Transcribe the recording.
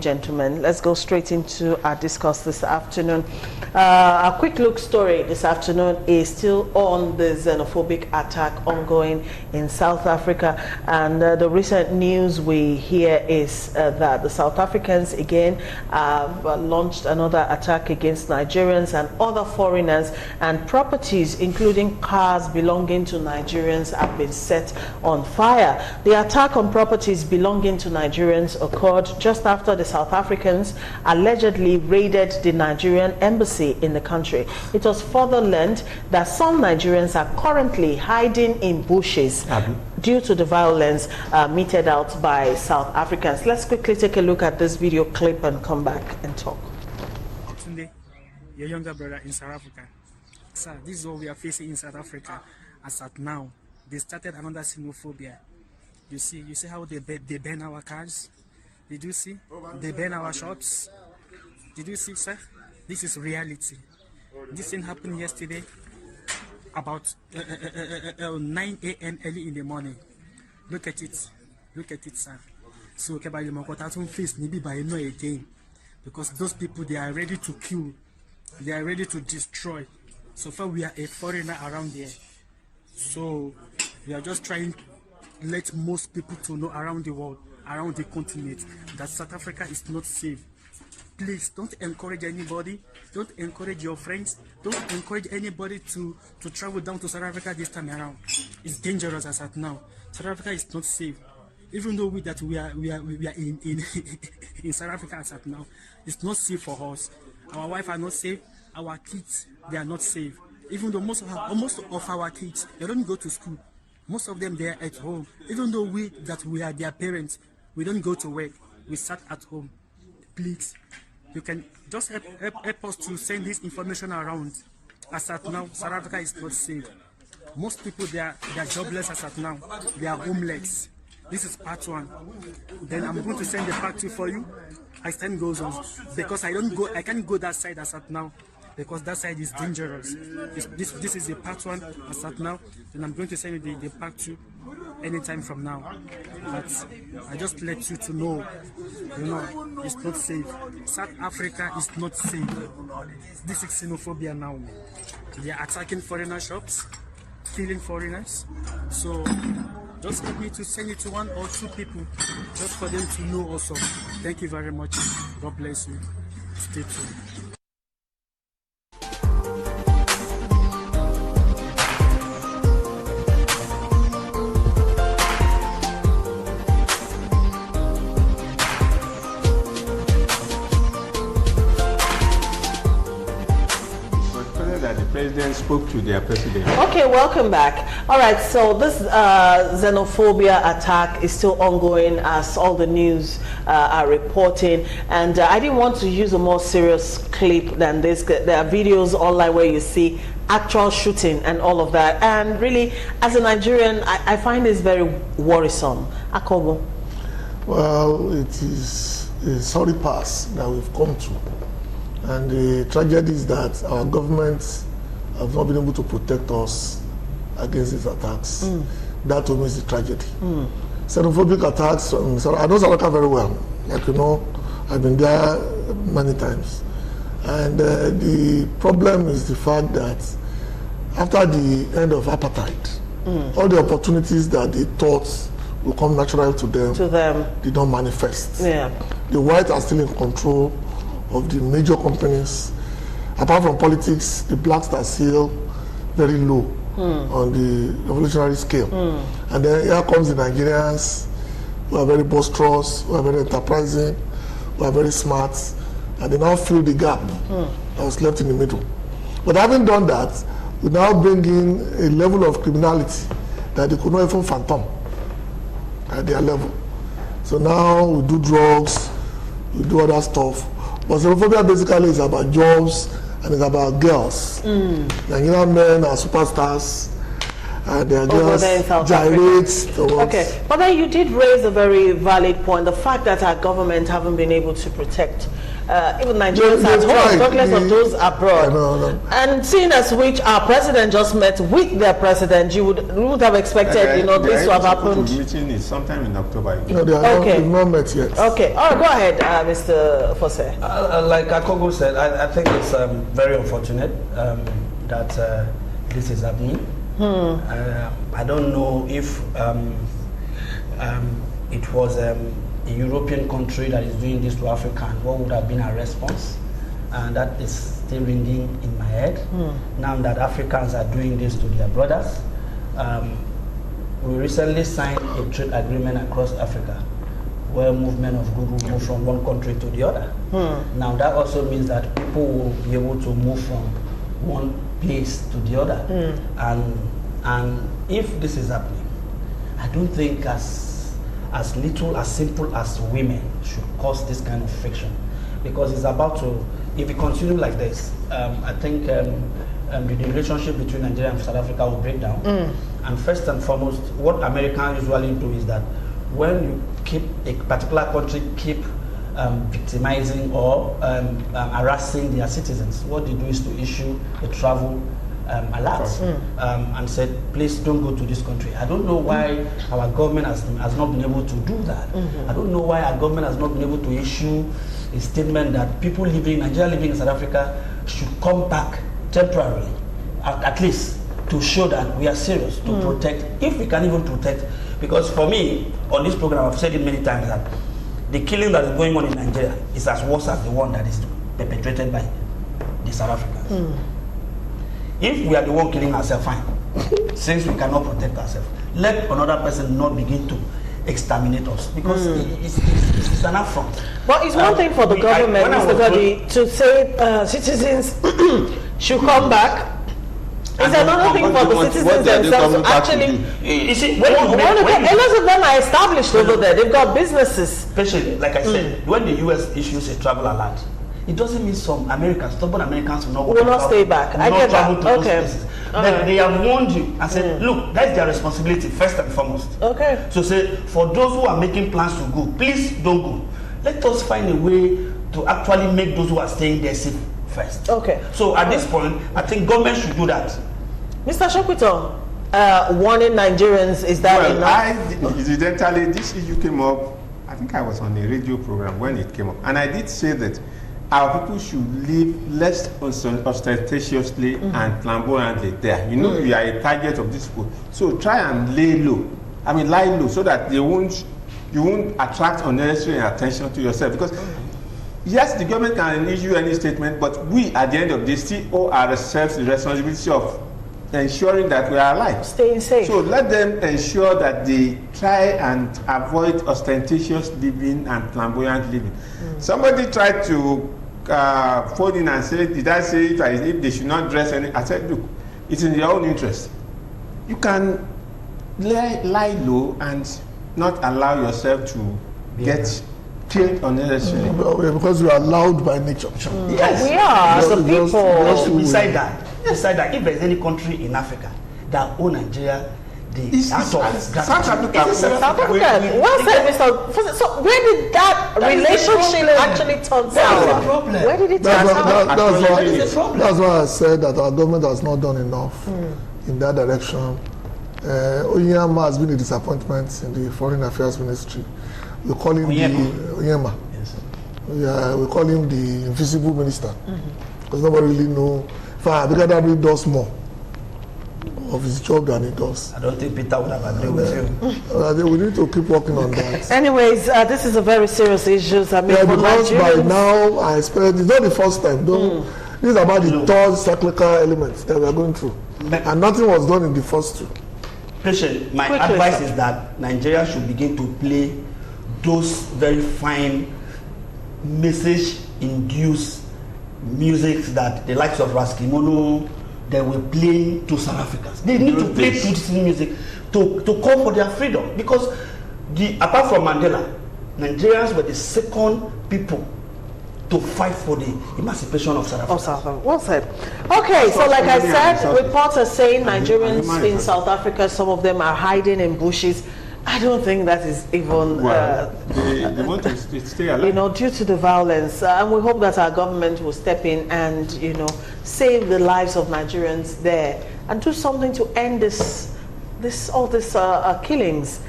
Gentlemen, let's go straight into our discuss this afternoon. A quick look story this afternoon is still on the xenophobic attack ongoing in South Africa, and the recent news we hear is that the South Africans again launched another attack against Nigerians and other foreigners, and properties including cars belonging to Nigerians have been set on fire. The attack on properties belonging to Nigerians occurred just after the South Africans allegedly raided the Nigerian embassy in the country. It was further learned that some Nigerians are currently hiding in bushes due to the violence meted out by South Africans. Let's quickly take a look at this video clip and come back and talk. Tunde, your younger brother in South Africa. Sir, this is what we are facing in South Africa as at now. They started another xenophobia. You see how they burn our cars? Did you see? They burn our shops. Did you see, sir? This is reality. This thing happened yesterday about 9 a.m. early in the morning. Look at it. Look at it, sir. So, okay, by the face, maybe by no again. Because those people, they are ready to kill. They are ready to destroy. So far, we are a foreigner around here. So, we are just trying to let most people to know around the world, around the continent, that South Africa is not safe. Please don't encourage anybody, don't encourage your friends, don't encourage anybody to travel down to South Africa this time around. It's dangerous as at now. South Africa is not safe. Even though we are in in South Africa as at now, it's not safe for us. Our wife are not safe, our kids, they are not safe. Even though most of our kids, they don't go to school. Most of them, they are at home. Even though we are their parents, we don't go to work. We sat at home. Please, you can just help us to send this information around. As at now, South Africa is not safe. Most people, they are jobless as at now. They are homeless. This is part one. Then I'm going to send the part two for you as time goes on. Because I can't go that side as at now. Because that side is dangerous. This is the part one as at now. Then I'm going to send you the part two anytime from now. But I just let you to know, it's not safe. South Africa is not safe. This is xenophobia now. They are attacking foreigner shops, killing foreigners. So just help me to send it to one or two people, just for them to know also. Thank you very much. God bless you. Stay tuned. President spoke to their president. Okay, welcome back. All right, so this xenophobia attack is still ongoing, as all the news are reporting, and I didn't want to use a more serious clip than this. There are videos online where you see actual shooting and all of that, and really, as a Nigerian, I find this very worrisome. Akobo. Well, it is a sorry pass that we've come to, and the tragedy is that our government have not been able to protect us against these attacks. That to me is the tragedy. Xenophobic attacks, I know South Africa very well. Like you know, I've been there many times. And the problem is the fact that after the end of apartheid, all the opportunities that they thought will come natural to them did not manifest. Yeah. The whites are still in control of the major companies. Apart from politics, the blacks are still very low on the revolutionary scale. And then here comes the Nigerians, who are very boisterous, who are very enterprising, who are very smart, and they now fill the gap that was left in the middle. But having done that, we now bring in a level of criminality that they could not even fathom at their level. So now we do drugs, we do other stuff. But xenophobia basically is about jobs and it's about girls. Nigerian men are superstars, and they are Over there in just South gyrates towards. Okay, but then you did raise a very valid point, the fact that our government haven't been able to protect even Nigerians at home, regardless of those abroad. No. And seeing as which our president just met with their president, you would have expected, this to have happened. The meeting is sometime in October. No, they have not met yet. Okay, all right, go ahead, Mr. Fosse. Like Akogo said, I think it's very unfortunate that this is happening. I don't know if it was a European country that is doing this to Africa, what would have been our response? And that is still ringing in my head. Now that Africans are doing this to their brothers, we recently signed a trade agreement across Africa where movement of goods will move from one country to the other. Now that also means that people will be able to move from one place to the other. And if this is happening, I don't think as little, as simple as women should cause this kind of friction, because it's about to, if it continue like this, I think the relationship between Nigeria and South Africa will break down. And first and foremost, what Americans usually do is that when you keep a particular country victimizing or harassing their citizens, what they do is to issue a travel alert and said, please don't go to this country. I don't know why our government has not been able to do that. I don't know why our government has not been able to issue a statement that people Nigeria living in South Africa should come back temporarily, at least to show that we are serious, to protect, if we can even protect. Because for me, on this program, I've said it many times that the killing that is going on in Nigeria is as worse as the one that is perpetrated by the South Africans. If we are the one killing ourselves, fine. Since we cannot protect ourselves, let another person not begin to exterminate us, because it's an affront. But it's one thing for the government, Mr. Godi, to say citizens should come back. It's another thing for the citizens themselves to actually. You see, a lot of them are established over there. They've got businesses. Especially, like I said, when the US issues a travel alert, it doesn't mean some Americans, stubborn Americans will not stay back. I get that. Okay. But they have warned you and said, look, that's their responsibility first and foremost. Okay. So say, for those who are making plans to go, please don't go. Let us find a way to actually make those who are staying there safe first. Okay. So at this point, I think government should do that. Mr. Shokwito, warning Nigerians, is that enough? Incidentally, this issue came up, I think I was on a radio program when it came up, and I did say that our people should live less ostentatiously and flamboyantly there. You know, you are a target of this people. So try and lie low, so that you won't attract unnecessary attention to yourself. Because yes, the government can issue any statement, but we at the end of this still owe ourselves the responsibility of ensuring that we are alive. Staying safe. So let them ensure that they try and avoid ostentatious living and flamboyant living. Somebody tried to phone in and say, did I say if they should not dress any? I said, look, it's in their own interest. You can lie low and not allow yourself to get killed unnecessarily. Because we are loud by nature. Yes, we are. So people, beside that, if there's any country in Africa that own Nigeria, South Africa. Well said, Mr. So where did that relationship actually turn sour? Where did it turn sour? That's why I said that our government has not done enough in that direction. Onyema has been a disappointment in the Foreign Affairs Ministry. We call him Onyema. Yes. Yeah, we call him the invisible minister, because nobody really knows. Because that really does more of his job than he does. I don't think Peter would have agreed with you. We need to keep working on that. Anyways, this is a very serious issue. I mean, because by now, I expect it's not the first time. This is about the third cyclical elements that we are going through. And nothing was done in the first two. Patient, my advice is that Nigeria should begin to play those very fine message-induced music that the likes of Raskimono, they were playing to South Africans. They need to play this music to call for their freedom, because apart from Mandela, Nigerians were the second people to fight for the emancipation of South Africa. Of South Africa. Well said. Okay, so like I said, reports are saying Nigerians in South Africa, some of them are hiding in bushes. I don't think that is even, they want to stay alive. you know, due to the violence. And we hope that our government will step in and, you know, save the lives of Nigerians there and do something to end all these killings.